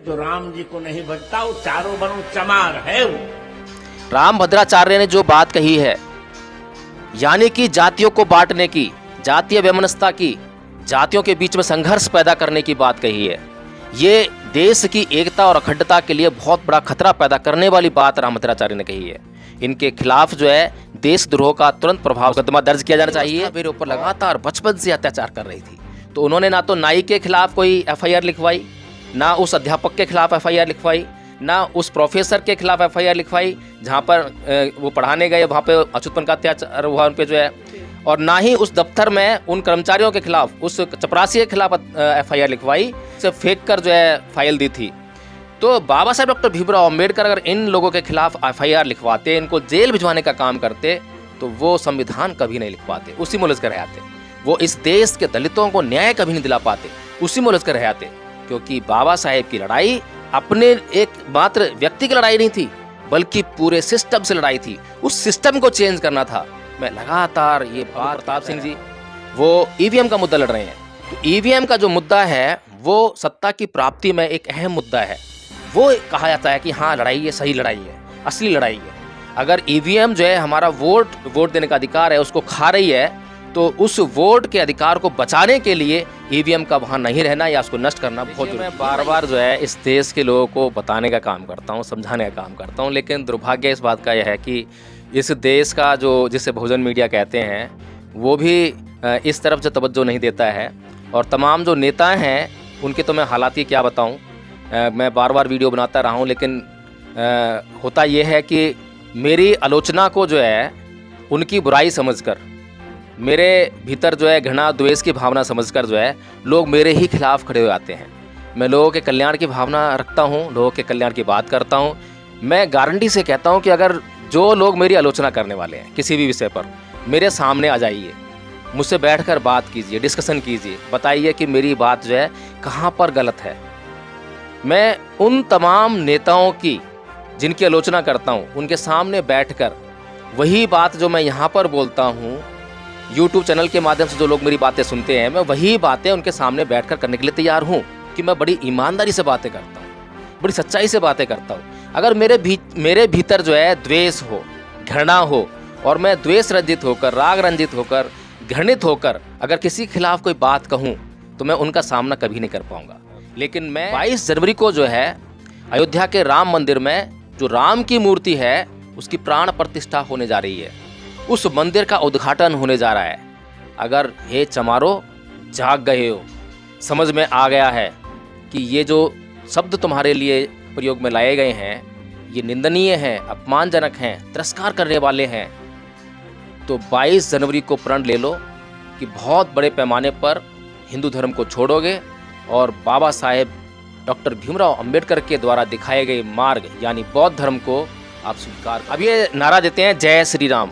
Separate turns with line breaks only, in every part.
जो राम जी को नहीं भजता वो चारों बनों चमार है। वो
रामभद्राचार्य ने जो बात कही है, यानी कि जातियों को बांटने की, जातीय वैमनस्यता की, जातियों के बीच में संघर्ष पैदा करने की बात कही है, ये देश की एकता और अखंडता के लिए बहुत बड़ा खतरा पैदा करने वाली बात रामभद्राचार्य ने कही है। इनके खिलाफ जो है देशद्रोह का तुरंत प्रभाव मुकदमा दर्ज किया जाना चाहिए। मेरे ऊपर लगातार बचपन से अत्याचार कर रही थी, तो उन्होंने ना तो नाई के खिलाफ कोई एफआईआर लिखवाई, ना उस अध्यापक के खिलाफ एफआईआर लिखवाई, ना उस प्रोफेसर के खिलाफ एफआईआर लिखवाई जहाँ पर वो पढ़ाने गए, वहाँ पे अछूतपन का अत्याचार हुआ उन पे जो है, और ना ही उस दफ्तर में उन कर्मचारियों के खिलाफ, उस चपरासी के खिलाफ एफआईआर लिखवाई, से फेंक कर जो है फाइल दी थी। तो बाबा साहेब डॉक्टर भीमराव अम्बेडकर अगर इन लोगों के खिलाफ एफआईआर लिखवाते, इनको जेल भिजवाने का काम करते, तो वो संविधान कभी नहीं लिख पाते, उसी में उलझ कर रह जाते। वो इस देश के दलितों को न्याय कभी नहीं दिला पाते, उसी में उलझ कर रह जाते। क्योंकि बाबा साहेब की लड़ाई अपने एक मात्र व्यक्ति की लड़ाई नहीं थी, बल्कि पूरे सिस्टम से लड़ाई थी। उस सिस्टम को चेंज करना था। मैं लगातार ये बात, प्रताप सिंह जी वो ईवीएम का मुद्दा लड़ रहे हैं, तो ईवीएम का जो मुद्दा है वो सत्ता की प्राप्ति में एक अहम मुद्दा है। वो कहा जाता है कि हाँ लड़ाई ये सही लड़ाई है, असली लड़ाई है। अगर ईवीएम जो है हमारा वोट देने का अधिकार है उसको खा रही है, तो उस वोट के अधिकार को बचाने के लिए ईवीएम का वहाँ नहीं रहना या उसको नष्ट करना बहुत जरूरी है। मैं बार बार जो है इस देश के लोगों को बताने का काम करता हूँ, समझाने का काम करता हूँ, लेकिन दुर्भाग्य इस बात का यह है कि इस देश का जो जिसे बहुजन मीडिया कहते हैं, वो भी इस तरफ जो तवज्जो नहीं देता है। और तमाम जो नेता हैं उनके तो मैं हालात ही क्या बताऊँ। मैं बार बार वीडियो बनाता रहा हूँ, लेकिन होता यह है कि मेरी आलोचना को जो है उनकी बुराई समझकर, मेरे भीतर जो है घृणा द्वेष की भावना समझकर जो है लोग मेरे ही खिलाफ खड़े हो जाते हैं। मैं लोगों के कल्याण की भावना रखता हूँ, लोगों के कल्याण की बात करता हूँ। मैं गारंटी से कहता हूँ कि अगर जो लोग मेरी आलोचना करने वाले हैं किसी भी विषय पर, मेरे सामने आ जाइए, मुझसे बैठकर बात कीजिए, डिस्कशन कीजिए, बताइए कि मेरी बात जो है कहाँ पर गलत है। मैं उन तमाम नेताओं की जिनकी आलोचना करता हूँ उनके सामने बैठकर वही बात जो मैं यहाँ पर बोलता हूँ, यूट्यूब चैनल के माध्यम से जो लोग मेरी बातें सुनते हैं, मैं वही बातें उनके सामने बैठकर करने के लिए तैयार हूँ कि मैं बड़ी ईमानदारी से बातें करता हूँ, बड़ी सच्चाई से बातें करता हूँ। अगर मेरे भीतर जो है द्वेष हो, घृणा हो, और मैं द्वेष रंजित होकर, राग रंजित होकर, घृणित होकर अगर किसी के खिलाफ कोई बात कहूँ, तो मैं उनका सामना कभी नहीं कर पाऊँगा। लेकिन मैं 22 जनवरी को जो है अयोध्या के राम मंदिर में जो राम की मूर्ति है उसकी प्राण प्रतिष्ठा होने जा रही है, उस मंदिर का उद्घाटन होने जा रहा है। अगर हे चमारो जाग गए हो, समझ में आ गया है कि ये जो शब्द तुम्हारे लिए प्रयोग में लाए गए हैं ये निंदनीय हैं, अपमानजनक हैं, तिरस्कार करने वाले हैं, तो 22 जनवरी को प्रण ले लो कि बहुत बड़े पैमाने पर हिंदू धर्म को छोड़ोगे और बाबा साहेब डॉक्टर भीमराव अंबेडकर के द्वारा दिखाए गए मार्ग यानी बौद्ध धर्म को आप स्वीकार। अब ये नारा देते हैं जय श्री राम।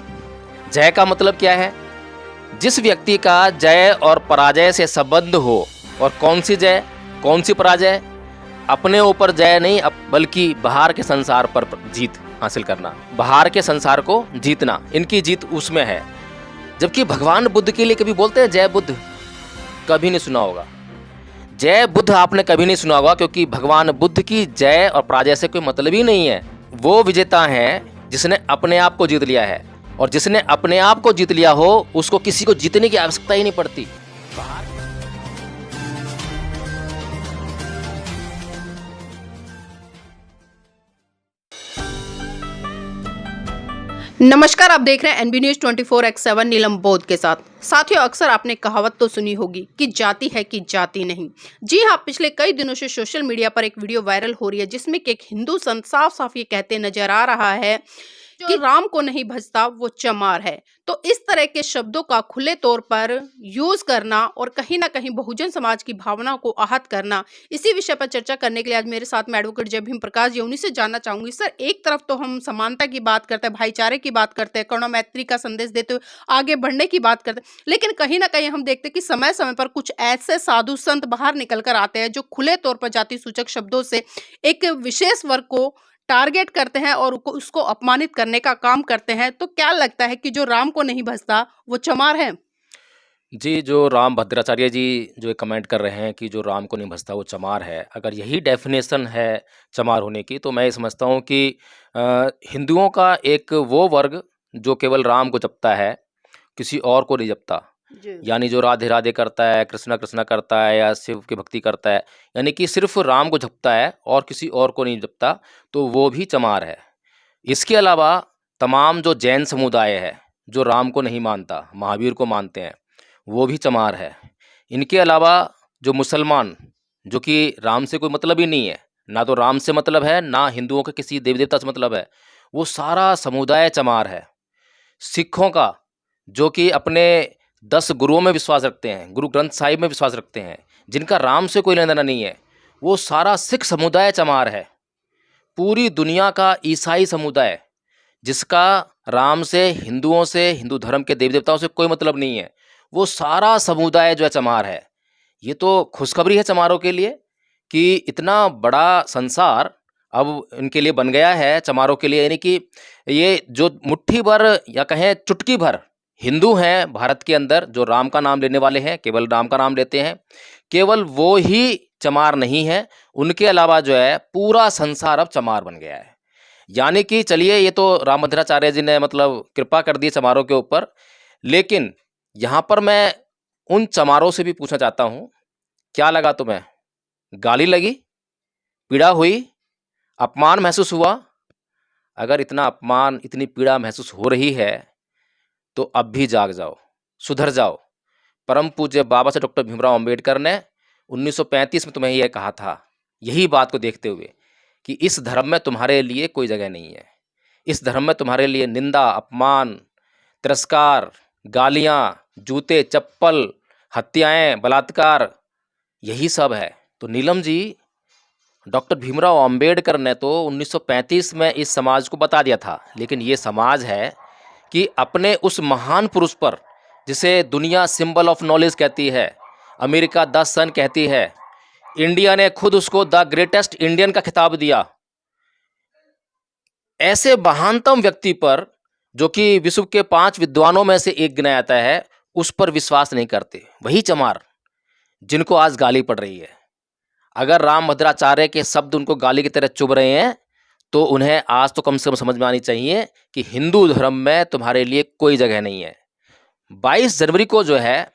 जय का मतलब क्या है? जिस व्यक्ति का जय और पराजय से संबंध हो, और कौन सी जय कौन सी पराजय? अपने ऊपर जय नहीं, बल्कि बाहर के संसार पर जीत हासिल करना, बाहर के संसार को जीतना, इनकी जीत उसमें है। जबकि भगवान बुद्ध के लिए कभी बोलते हैं जय बुद्ध? कभी नहीं सुना होगा। जय बुद्ध आपने कभी नहीं सुना होगा, क्योंकि भगवान बुद्ध की जय और पराजय से कोई मतलब ही नहीं है। वो विजेता है जिसने अपने आप को जीत लिया है, और जिसने अपने आप को जीत लिया हो उसको किसी को जीतने की आवश्यकता ही नहीं पड़ती।
नमस्कार, आप देख रहे हैं एनबी न्यूज 24x7 नीलम बोध के साथ। साथियों, अक्सर आपने कहावत तो सुनी होगी कि जाति है कि जाति नहीं। जी हाँ, पिछले कई दिनों से सोशल मीडिया पर एक वीडियो वायरल हो रही है जिसमें कि एक हिंदू संत साफ साफ ये कहते नजर आ रहा है कि राम को नहीं भजता वो चमार है। तो इस तरह के शब्दों का खुले तौर पर यूज करना और कहीं ना कहीं बहुजन समाज की भावनाओं को आहत करना, इसी विषय पर चर्चा करने के लिए आज मेरे साथ में एडवोकेट जय भीम प्रकाश जी। उन्हीं से जानना चाहूंगी, सर, एक तरफ तो हम समानता की बात करते हैं, भाईचारे की बात करते हैं, करुणा मैत्री का संदेश देते हुए आगे बढ़ने की बात करते हैं, लेकिन कहीं ना कहीं हम देखते हैं कि समय समय पर कुछ ऐसे साधु संत बाहर निकल कर आते हैं जो खुले तौर पर जाति सूचक शब्दों से एक विशेष वर्ग को टारगेट करते हैं और उसको अपमानित करने का काम करते हैं। तो क्या लगता है कि जो राम को नहीं भजता वो चमार है?
जी, जो राम भद्राचार्य जी जो ये कमेंट कर रहे हैं कि जो राम को नहीं भजता वो चमार है, अगर यही डेफ़िनेशन है चमार होने की, तो मैं ये समझता हूँ कि हिंदुओं का एक वो वर्ग जो केवल राम को जपता है, किसी और को नहीं जपता।
जी।
यानी जो राधे-राधे करता है, कृष्णा-कृष्णा करता है या शिव की भक्ति करता है, यानी कि सिर्फ़ राम को जपता है और किसी और को नहीं जपता, तो वो भी चमार है। इसके अलावा तमाम जो जैन समुदाय है, जो राम को नहीं मानता, महावीर को मानते हैं, वो भी चमार है। इनके अलावा जो मुसलमान, जो कि राम से कोई मतलब ही नहीं है, ना तो राम से मतलब है, ना हिंदुओं के किसी देवी-देवता से मतलब है, वो सारा समुदाय चमार है। सिखों का, जो कि अपने 10 गुरुओं में विश्वास रखते हैं, गुरु ग्रंथ साहिब में विश्वास रखते हैं, जिनका राम से कोई लेना-देना नहीं है, वो सारा सिख समुदाय चमार है। पूरी दुनिया का ईसाई समुदाय, जिसका राम से, हिंदुओं से, हिंदू धर्म के देवी-देवताओं से कोई मतलब नहीं है, वो सारा समुदाय जो है चमार है। ये तो खुशखबरी है चमारों के लिए कि इतना बड़ा संसार अब इनके लिए बन गया है चमारों के लिए, यानी कि ये जो मुट्ठी भर या कहें चुटकी भर हिंदू हैं भारत के अंदर, जो राम का नाम लेने वाले हैं, केवल राम का नाम लेते हैं, केवल वो ही चमार नहीं है, उनके अलावा जो है पूरा संसार अब चमार बन गया है। यानी कि चलिए, ये तो रामभद्राचार्य जी ने मतलब कृपा कर दी चमारों के ऊपर, लेकिन यहाँ पर मैं उन चमारों से भी पूछना चाहता हूँ, क्या लगा तुम्हें? गाली लगी? पीड़ा हुई? अपमान महसूस हुआ? अगर इतना अपमान, इतनी पीड़ा महसूस हो रही है, तो अब भी जाग जाओ, सुधर जाओ। परम पूज्य बाबा साहब डॉक्टर भीमराव अंबेडकर ने 1935 में तुम्हें यह कहा था, यही बात को देखते हुए कि इस धर्म में तुम्हारे लिए कोई जगह नहीं है। इस धर्म में तुम्हारे लिए निंदा, अपमान, तिरस्कार, गालियाँ, जूते, चप्पल, हत्याएँ, बलात्कार, यही सब है। तो नीलम जी, डॉक्टर भीमराव अंबेडकर ने तो 1935 में इस समाज को बता दिया था, लेकिन ये समाज है कि अपने उस महान पुरुष पर, जिसे दुनिया सिंबल ऑफ नॉलेज कहती है, अमेरिका द सन कहती है, इंडिया ने खुद उसको द ग्रेटेस्ट इंडियन का खिताब दिया, ऐसे महानतम व्यक्ति पर, जो कि विश्व के 5 विद्वानों में से एक गिना जाता है, उस पर विश्वास नहीं करते। वही चमार जिनको आज गाली पड़ रही है। अगर रामभद्राचार्य के शब्द उनको गाली की तरह चुभ रहे हैं, तो उन्हें आज तो कम से कम समझ में आनी चाहिए कि हिंदू धर्म में तुम्हारे लिए कोई जगह नहीं है। 22 जनवरी को जो है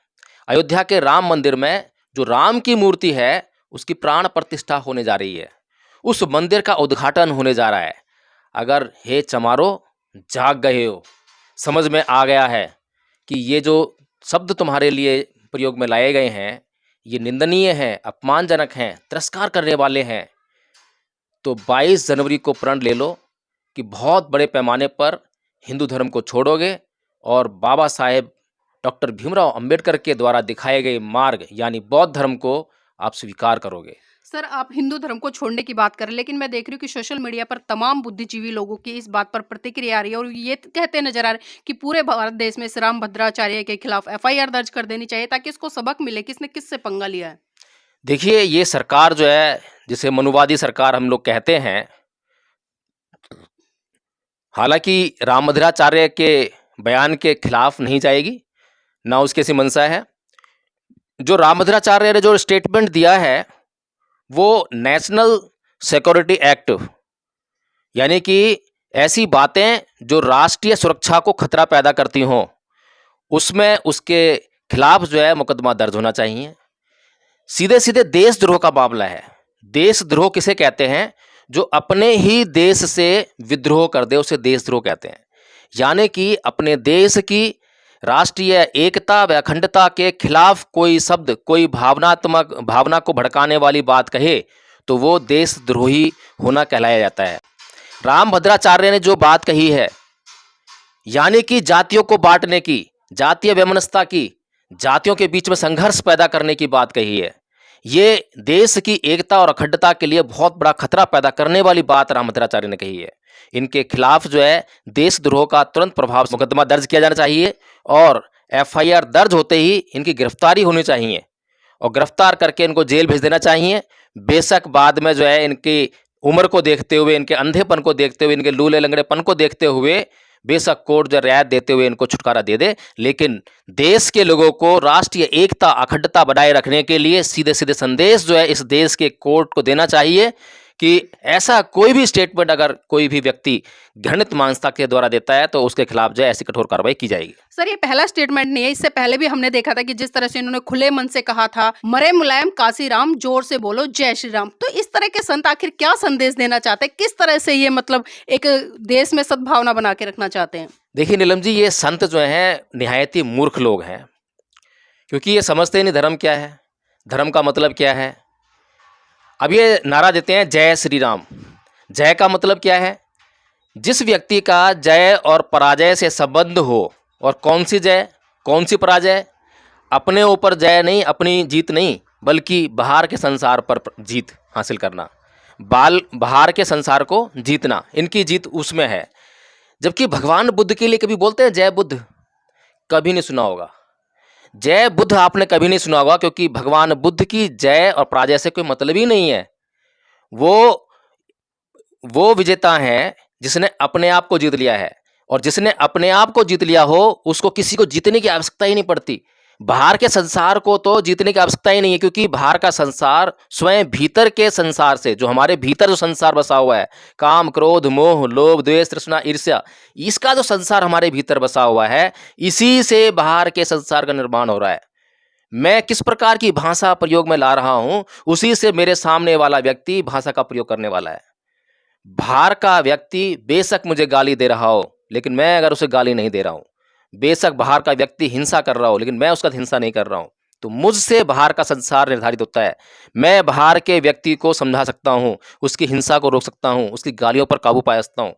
अयोध्या के राम मंदिर में जो राम की मूर्ति है, उसकी प्राण प्रतिष्ठा होने जा रही है। उस मंदिर का उद्घाटन होने जा रहा है। अगर हे चमारो जाग गए हो, समझ में आ गया है कि ये जो शब्द तुम्हारे लिए प्रयोग में लाए गए हैं, ये निंदनीय हैं, अपमानजनक हैं, तिरस्कार करने वाले हैं, तो 22 जनवरी को प्रण ले लो कि बहुत बड़े पैमाने पर हिंदू धर्म को छोड़ोगे और बाबा साहेब डॉक्टर भीमराव अंबेडकर के द्वारा दिखाए गए मार्ग यानी बौद्ध धर्म को आप स्वीकार करोगे।
सर, आप हिंदू धर्म को छोड़ने की बात कर रहे हैं, लेकिन मैं देख रही हूँ कि सोशल मीडिया पर तमाम बुद्धिजीवी लोगों की इस बात पर प्रतिक्रिया आ रही है और ये कहते नजर आ रहे हैं कि पूरे भारत देश में राम भद्राचार्य के खिलाफ एफआईआर दर्ज कर देनी चाहिए ताकि इसको सबक मिले किसने किससे पंगा लिया है।
देखिए, ये सरकार जो है, जिसे मनुवादी सरकार हम लोग कहते हैं, हालांकि रामभद्राचार्य के बयान के खिलाफ नहीं जाएगी, ना उसकी ऐसी मंशा है। जो रामभद्राचार्य ने जो स्टेटमेंट दिया है, वो नेशनल सिक्योरिटी एक्ट, यानी कि ऐसी बातें जो राष्ट्रीय सुरक्षा को खतरा पैदा करती हों, उसमें उसके खिलाफ जो है मुकदमा दर्ज होना चाहिए। सीधे सीधे देशद्रोह का मामला है। देशद्रोह किसे कहते हैं? जो अपने ही देश से विद्रोह कर दे, उसे देशद्रोह कहते हैं। यानी कि अपने देश की राष्ट्रीय एकता व अखंडता के खिलाफ कोई शब्द, कोई भावना को भड़काने वाली बात कहे, तो वो देशद्रोही होना कहलाया जाता है। रामभद्राचार्य ने जो बात कही है, यानी कि जातियों को बांटने की, जातीय वैमनस्यता की, जातियों के बीच में संघर्ष पैदा करने की बात कही है, ये देश की एकता और अखंडता के लिए बहुत बड़ा खतरा पैदा करने वाली बात रामभद्राचार्य ने कही है। इनके खिलाफ जो है देशद्रोह का तुरंत प्रभाव से मुकदमा दर्ज किया जाना चाहिए और एफआईआर दर्ज होते ही इनकी गिरफ्तारी होनी चाहिए और गिरफ्तार करके इनको जेल भेज देना चाहिए। बेशक बाद में जो है इनकी उम्र को देखते हुए, इनके अंधेपन को देखते हुए, इनके लूले लंगड़ेपन को देखते हुए बेशक कोर्ट जो रियायत देते हुए इनको छुटकारा दे दे, लेकिन देश के लोगों को राष्ट्रीय एकता अखंडता बनाए रखने के लिए सीधे सीधे संदेश जो है इस देश के कोर्ट को देना चाहिए कि ऐसा कोई भी स्टेटमेंट अगर कोई भी व्यक्ति घृणित मानसिकता के द्वारा देता है तो उसके खिलाफ जो है ऐसी कठोर कार्रवाई की जाएगी।
सर, ये पहला स्टेटमेंट नहीं है, इससे पहले भी हमने देखा था कि जिस तरह से इन्होंने खुले मन से कहा था, मरे मुलायम काशीराम जोर से बोलो जय श्री राम। तो इस तरह के संत आखिर क्या संदेश देना चाहते हैं, किस तरह से ये मतलब एक देश में सद्भावना बना के रखना चाहते हैं?
देखिए नीलम जी, ये संत जो हैं निहायत ही मूर्ख लोग हैं, क्योंकि ये समझते ही नहीं धर्म क्या है, धर्म का मतलब क्या है। अब ये नारा देते हैं जय श्री राम। जय का मतलब क्या है? जिस व्यक्ति का जय और पराजय से संबंध हो, और कौन सी जय कौन सी पराजय, अपने ऊपर जय नहीं, अपनी जीत नहीं, बल्कि बाहर के संसार पर जीत हासिल करना, बाहर के संसार को जीतना, इनकी जीत उसमें है। जबकि भगवान बुद्ध के लिए कभी बोलते हैं जय बुद्ध? कभी नहीं सुना होगा। जय बुद्ध आपने कभी नहीं सुना होगा, क्योंकि भगवान बुद्ध की जय और पराजय से कोई मतलब ही नहीं है। वो विजेता है जिसने अपने आप को जीत लिया है, और जिसने अपने आप को जीत लिया हो उसको किसी को जीतने की आवश्यकता ही नहीं पड़ती। बाहर के संसार को तो जीतने की आवश्यकता ही नहीं है, क्योंकि बाहर का संसार स्वयं भीतर के संसार से, जो हमारे भीतर जो संसार बसा हुआ है, काम क्रोध मोह लोभ द्वेष तृष्णा ईर्ष्या, इसका जो संसार हमारे भीतर बसा हुआ है, इसी से बाहर के संसार का निर्माण हो रहा है। मैं किस प्रकार की भाषा प्रयोग में ला रहा हूं, उसी से मेरे सामने वाला व्यक्ति भाषा का प्रयोग करने वाला है। बाहर का व्यक्ति बेशक मुझे गाली दे रहा हो, लेकिन मैं अगर उसे गाली नहीं दे रहा हूं, बेशक बाहर का व्यक्ति हिंसा कर रहा हो, लेकिन मैं उसका हिंसा नहीं कर रहा हूं, तो मुझसे बाहर का संसार निर्धारित होता है। मैं बाहर के व्यक्ति को समझा सकता हूं, उसकी हिंसा को रोक सकता हूं, उसकी गालियों पर काबू पा सकता हूं,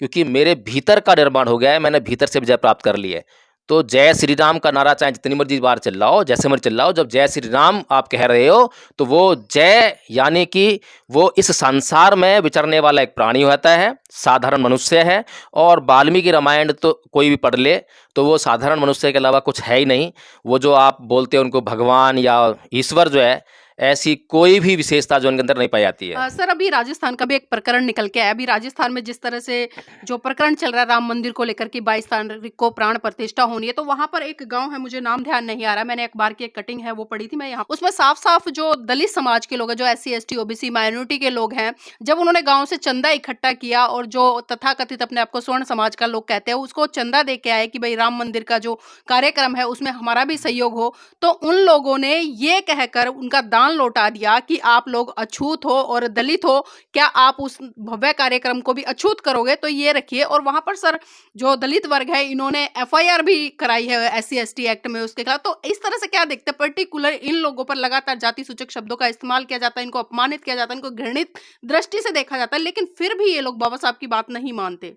क्योंकि मेरे भीतर का निर्माण हो गया है, मैंने भीतर से विजय प्राप्त कर ली है। तो जय श्री राम का नारा चाहे जितनी मर्जी बार चिल्लाओ, जैसे मर्जी चिल्लाओ, जब जय श्री राम आप कह रहे हो तो वो जय यानी कि वो इस संसार में विचरने वाला एक प्राणी होता है, साधारण मनुष्य है। और वाल्मीकि रामायण तो कोई भी पढ़ ले तो वो साधारण मनुष्य के अलावा कुछ है ही नहीं। वो जो आप बोलते हैं उनको भगवान या ईश्वर जो है, ऐसी कोई भी विशेषता जो उनके अंदर नहीं पाई जाती है।
सर, अभी राजस्थान का भी एक प्रकरण निकल के आया। अभी राजस्थान में जिस तरह से जो प्रकरण चल रहा है राम मंदिर को लेकर कि 22 तारीख को प्राण प्रतिष्ठा होनी है, तो वहां पर एक गांव है, मुझे नाम ध्यान नहीं आ रहा, मैंने अखबार की एक कटिंग है वो पढ़ी थी मैं यहाँ, उसमें साफ साफ जो दलित समाज के लोग हैं, जो SC ST OBC माइनॉरिटी के लोग हैं, जब उन्होंने गाँव से चंदा इकट्ठा किया और जो तथाकथित अपने आपको स्वर्ण समाज का लोग कहते हैं उसको चंदा दे के आए कि भाई राम मंदिर का जो कार्यक्रम है उसमें हमारा भी सहयोग हो, तो उन लोगों ने ये कहकर उनका दान लौटा दिया कि आप लोग अछूत हो और दलित हो, क्या आप उस भव्य कार्यक्रम को भी अछूत करोगे, तो ये रखिए। और वहां पर सर जो दलित वर्ग है इन्होंने FIR भी कराई है SC ST एक्ट में उसके खिलाफ। तो इस तरह से क्या देखते हैं, पर्टिकुलर इन लोगों पर लगातार जाति सूचक शब्दों का इस्तेमाल किया जाता है, इनको अपमानित किया जाता है, इनको घृणित दृष्टि से देखा जाता है, लेकिन फिर भी ये लोग बाबा साहब की बात नहीं मानते।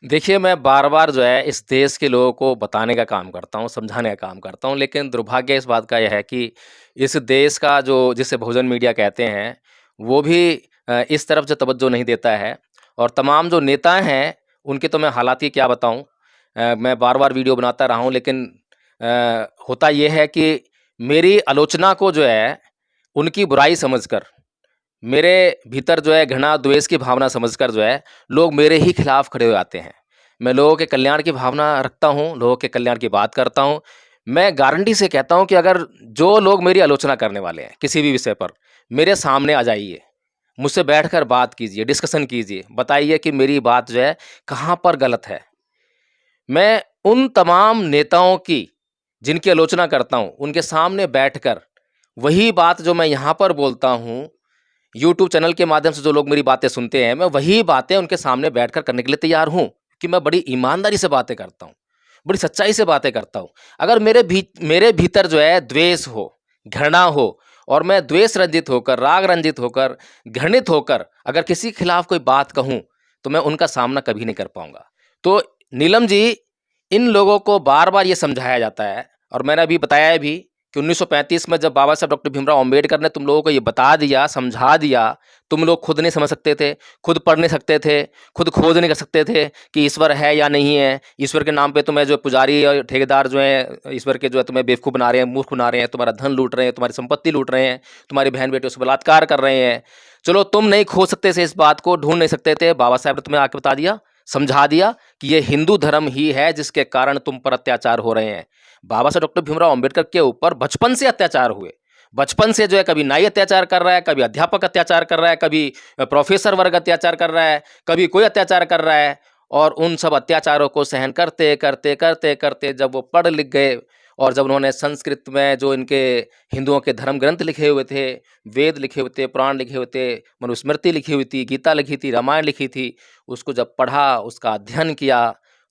देखिए, मैं बार बार जो है इस देश के लोगों को बताने का काम करता हूँ, समझाने का काम करता हूँ, लेकिन दुर्भाग्य इस बात का यह है कि इस देश का जो जिसे बहुजन मीडिया कहते हैं वो भी इस तरफ जो तवज्जो नहीं देता है। और तमाम जो नेता हैं उनके तो मैं हालात ही क्या बताऊँ, मैं बार बार वीडियो बनाता रहा हूँ, लेकिन होता ये है कि मेरी आलोचना को जो है उनकी बुराई समझकर, मेरे भीतर जो है घृणा द्वेष की भावना समझकर जो है लोग मेरे ही खिलाफ खड़े हो जाते हैं। मैं लोगों के कल्याण की भावना रखता हूँ, लोगों के कल्याण की बात करता हूँ। मैं गारंटी से कहता हूँ कि अगर जो लोग मेरी आलोचना करने वाले हैं किसी भी विषय पर, मेरे सामने आ जाइए, मुझसे बैठकर बात कीजिए, डिस्कशन कीजिए, बताइए कि मेरी बात जो है कहाँ पर गलत है। मैं उन तमाम नेताओं की जिनकी आलोचना करता हूँ उनके सामने बैठकर वही बात जो मैं यहाँ पर बोलता हूँ, YouTube चैनल के माध्यम से जो लोग मेरी बातें सुनते हैं, मैं वही बातें उनके सामने बैठकर करने के लिए तैयार हूँ कि मैं बड़ी ईमानदारी से बातें करता हूँ, बड़ी सच्चाई से बातें करता हूँ। अगर मेरे भीतर जो है द्वेष हो, घृणा हो, और मैं द्वेष रंजित होकर, राग रंजित होकर, घृणित होकर अगर किसी के खिलाफ कोई बात कहूँ तो मैं उनका सामना कभी नहीं कर पाऊंगा। तो नीलम जी, इन लोगों को बार बार ये समझाया जाता है, और मैंने अभी बताया है भी कि 1935 में जब बाबा साहब डॉक्टर भीमराव अंबेडकर ने तुम लोगों को ये बता दिया, समझा दिया, तुम लोग खुद नहीं समझ सकते थे, खुद पढ़ नहीं सकते थे, खुद खोज नहीं कर सकते थे कि ईश्वर है या नहीं है। ईश्वर के नाम पे तुम्हें जो पुजारी और ठेकेदार जो है ईश्वर के जो है तुम्हें बेवकूफ़ बना रहे हैं, मूर्ख बना रहे हैं, तुम्हारा धन लूट रहे हैं, तुम्हारी संपत्ति लूट रहे हैं, तुम्हारी बहन बेटियों से बलात्कार कर रहे हैं। चलो, तुम नहीं खोज सकते थे इस बात को, ढूंढ नहीं सकते थे, बाबा साहब ने तुम्हें आके बता दिया, समझा दिया कि ये हिंदू धर्म ही है जिसके कारण तुम पर अत्याचार हो रहे हैं। बाबा साहब डॉक्टर भीमराव अंबेडकर के ऊपर बचपन से अत्याचार हुए। बचपन से जो है कभी नाई अत्याचार कर रहा है, कभी अध्यापक अत्याचार कर रहा है, कभी प्रोफेसर वर्ग अत्याचार कर रहा है, कभी कोई अत्याचार कर रहा है। और उन सब अत्याचारों को सहन करते करते करते करते जब वो पढ़ लिख गए और जब उन्होंने संस्कृत में जो इनके हिंदुओं के धर्म ग्रंथ लिखे हुए थे, वेद लिखे हुए थे, पुराण लिखे हुए थे, मनुस्मृति लिखी हुई थी, गीता लिखी थी, रामायण लिखी थी, उसको जब पढ़ा, उसका अध्ययन किया,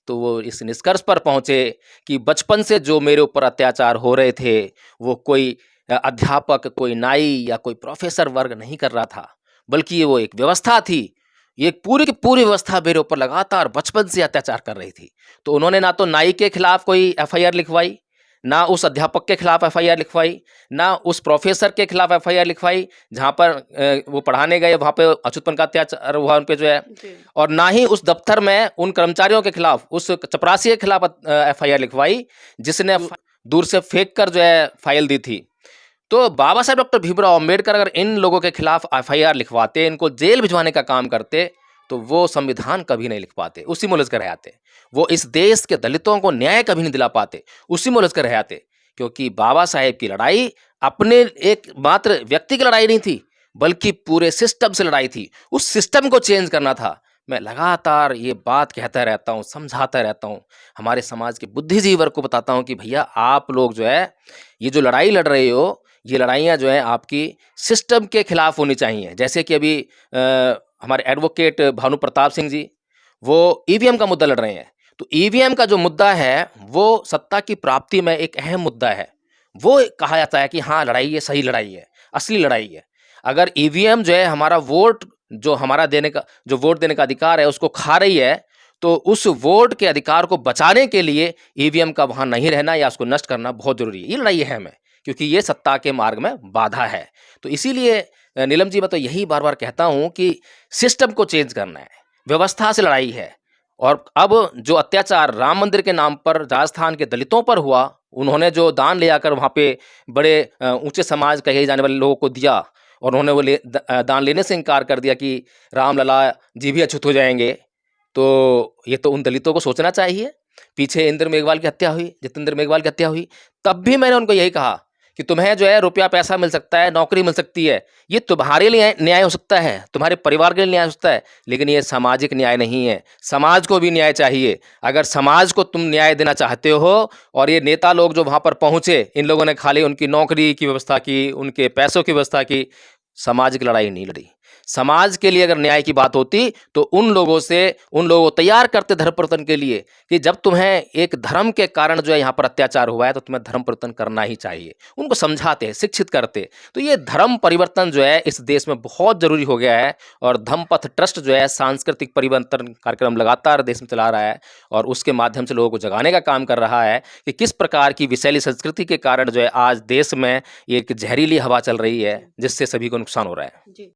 तो वो इस निष्कर्ष पर पहुँचे कि बचपन से जो मेरे ऊपर अत्याचार हो रहे थे वो कोई अध्यापक, कोई नाई या कोई प्रोफेसर वर्ग नहीं कर रहा था, बल्कि वो एक व्यवस्था थी। ये पूरी की पूरी व्यवस्था मेरे ऊपर लगातार बचपन से अत्याचार कर रही थी। तो उन्होंने ना तो नाई के खिलाफ कोई एफआईआर लिखवाई, ना उस अध्यापक के खिलाफ एफआईआर लिखवाई, ना उस प्रोफेसर के खिलाफ एफआईआर लिखवाई जहाँ पर वो पढ़ाने गए वहाँ पे अछूतपन का अत्याचार हुआ उन पे जो है, और ना ही उस दफ्तर में उन कर्मचारियों के खिलाफ, उस चपरासी के खिलाफ एफआईआर लिखवाई जिसने दूर से फेंक कर जो है फाइल दी थी। तो बाबा साहब डॉक्टर भीमराव अंबेडकर अगर इन लोगों के खिलाफ एफआईआर लिखवाते, इनको जेल भिजवाने का काम करते, तो वो संविधान कभी नहीं लिख पाते, उसी में उलझ कर रह आते। वो इस देश के दलितों को न्याय कभी नहीं दिला पाते, उसी में उलझ कर रह आते। क्योंकि बाबा साहेब की लड़ाई अपने एक मात्र व्यक्ति की लड़ाई नहीं थी, बल्कि पूरे सिस्टम से लड़ाई थी। उस सिस्टम को चेंज करना था। मैं लगातार ये बात कहता रहता हूँ, समझाता रहता हूँ, हमारे समाज के बुद्धिजीवी वर्ग को बताता हूँ कि भैया आप लोग जो है ये जो लड़ाई लड़ रहे हो, ये लड़ाइयाँ जो हैं आपकी सिस्टम के खिलाफ होनी चाहिए। जैसे कि अभी हमारे एडवोकेट भानु प्रताप सिंह जी वो ईवीएम का मुद्दा लड़ रहे हैं। तो ईवीएम का जो मुद्दा है वो सत्ता की प्राप्ति में एक अहम मुद्दा है। वो कहा जाता है कि हाँ लड़ाई ये सही लड़ाई है, असली लड़ाई है। अगर ईवीएम जो है हमारा वोट, जो हमारा देने का, जो वोट देने का अधिकार है उसको खा रही है, तो उस वोट के अधिकार को बचाने के लिए ईवीएम का वहाँ नहीं रहना या उसको नष्ट करना बहुत जरूरी है। ये लड़ाई अहम है क्योंकि ये सत्ता के मार्ग में बाधा है। तो इसीलिए नीलम जी मैं तो यही बार बार कहता हूँ कि सिस्टम को चेंज करना है, व्यवस्था से लड़ाई है। और अब जो अत्याचार राम मंदिर के नाम पर राजस्थान के दलितों पर हुआ, उन्होंने जो दान ले आकर वहाँ पे बड़े ऊंचे समाज कहे जाने वाले लोगों को दिया और उन्होंने वो दान लेने से इनकार कर दिया कि रामलला जी भी अछूत हो जाएंगे, तो ये तो उन दलितों को सोचना चाहिए। पीछे इंद्र मेघवाल की हत्या हुई, जितेंद्र मेघवाल की हत्या हुई, तब भी मैंने उनको यही कहा कि तुम्हें जो है रुपया पैसा मिल सकता है, नौकरी मिल सकती है, ये तुम्हारे लिए न्याय हो सकता है, तुम्हारे परिवार के लिए न्याय हो सकता है, लेकिन ये सामाजिक न्याय नहीं है। समाज को भी न्याय चाहिए। अगर समाज को तुम न्याय देना चाहते हो, और ये नेता लोग जो वहाँ पर पहुँचे, इन लोगों ने खाली उनकी नौकरी की व्यवस्था की, उनके पैसों की व्यवस्था की, सामाजिक लड़ाई नहीं लड़ी। समाज के लिए अगर न्याय की बात होती तो उन लोगों को तैयार करते धर्म परिवर्तन के लिए कि जब तुम्हें एक धर्म के कारण जो है यहाँ पर अत्याचार हुआ है तो तुम्हें धर्म परिवर्तन करना ही चाहिए। उनको समझाते, शिक्षित करते। तो ये धर्म परिवर्तन जो है इस देश में बहुत जरूरी हो गया है। और धम्मपथ ट्रस्ट जो है सांस्कृतिक परिवर्तन कार्यक्रम लगातार देश में चला रहा है और उसके माध्यम से लोगों को जगाने का काम कर रहा है कि किस प्रकार की विषैली संस्कृति के कारण जो है आज देश में एक जहरीली हवा चल रही है जिससे सभी को नुकसान हो रहा है।
जी।